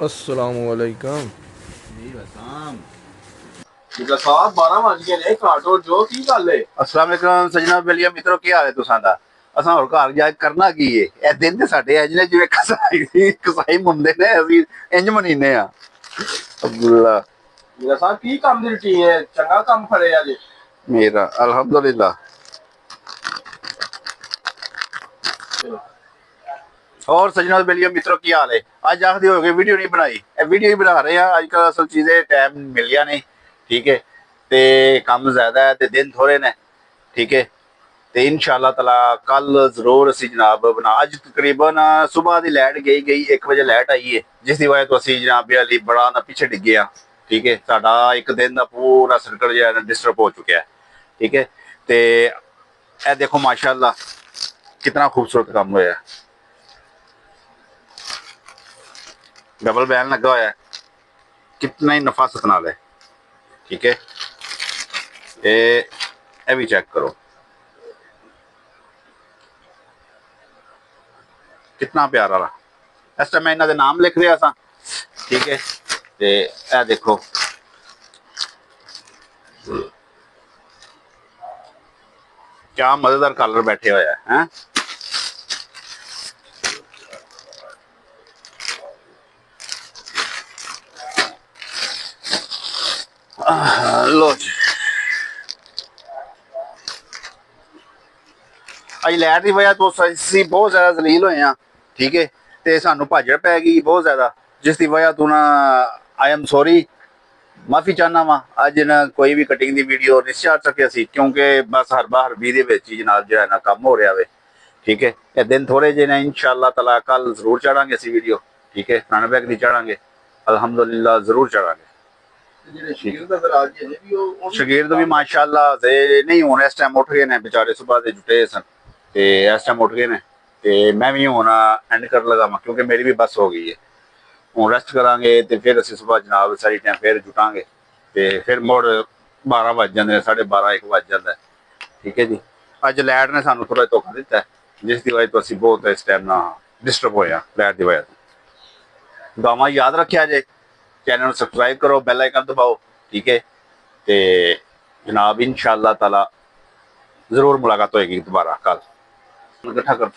अस्सलामुअलैकुम। जी बसाम। ठीक साहब 12 बज गए ने काटो जो की गल है। अस्सलाम वालेकुम सजना बेलिया मित्रों की हाल है तुसां दा। असां ਹੋਰ ਘਰ ਜਾ ਕੇ ਕਰਨਾ ਕੀ ਏ ਇਹ ਦਿਨ ਤੇ ਸਾਡੇ ਇੰਜ ਨੇ ਜਿਵੇਂ ਕਸਾਈ ਮੁੰਡੇ ਨੇ ਅਸੀਂ ਇੰਜ ਮਨੀਨੇ ਆ ਅਬਦੁੱਲਾ ਮੇਰਾ ਸਾਹਿਬ ਕੀ ਕੰਮ ਦੀ ਰੁਟੀਨ ਹੈ ਚੰਗਾ ਕੰਮ ਫੜਿਆ ਜੇ ਮੇਰਾ ਅਲਹਮਦੁਲਿਲਾ और सजना बेलिया मित्रों की हाल है। अज आखते हो गए वीडियो नहीं बनाई वीडियो ही बना रहे हैं अजकल असल चीज़ें टाइम मिल गया नहीं ठीक है तो काम ज़्यादा है तो दिन थोड़े ने ठीक है तो इंशाअल्लाह तला कल जरूर असी जनाब बना अज तकरीबन सुबह की लाइट गई 1 बजे लाइट आई है जिसकी वजह तो असी जनाब अली बड़ा ना पीछे डिगे हाँ ठीक है साडा एक दिन का पूरा सर्कल जो है डिस्टर्ब हो चुका है ठीक है तो यह देखो माशाअल्लाह कितना खूबसूरत काम होया डबल बैन लगा हुआ है कितना ही नफासत नाल है ठीक है ये भी चेक करो कितना प्यारा रहा इस टाइम मैं इन्होंने नाम लिख रहा था ठीक है ते ए देखो क्या मजेदार कलर बैठे हुए हैं लो जी अज लैट की वजह तो असी बहुत ज्यादा जलील होए हैं ठीक है तो सानू भाजड़ पै गई बहुत ज्यादा जिसकी वजह तो ना आई एम सॉरी माफ़ी चाहना वा अज ना कोई भी कटिंग की वीडियो नहीं चाड़ सके असी क्योंकि बस हर बार भी जनाब जो है ना कम हो रहा है ठीक है ये दिन थोड़े जे ने इंशाअल्लाह तला कल जरूर चढ़ांगे असी वीडियो ठीक है पुराने बैग नहीं चढ़ांगे अल्हम्दुलिल्लाह जरूर चढ़ांगे शकीर तो भी माशाअल्लाह नहीं हूँ इस टाइम उठ गए ने बेचारे सुबह से जुटे सन ते इस टाइम उठ गए ने ते मैं भी हूँ एंड कर लगा वा क्योंकि मेरी भी बस हो गई है हूँ रेस्ट करांगे तो फिर असी सुबह जनाब सारी टाइम फिर जुटांगे तो फिर मुड़ 12 बज जाते 12:30 1 बज जाता है ठीक है जी अज लाइट ने सानू थोड़ा धोखा दिता है जिसकी वजह तो असी बहुत इस टाइम ना डिस्टर्ब होया लाइट की वजह तो दुआवां याद रखा जे चैनल सबसक्राइब करो बैल आइकन दबाओ ठीक है तो जनाब इंशाअल्लाह ताला जरूर मुलाकात होएगी दोबारा कल इकट्ठा कर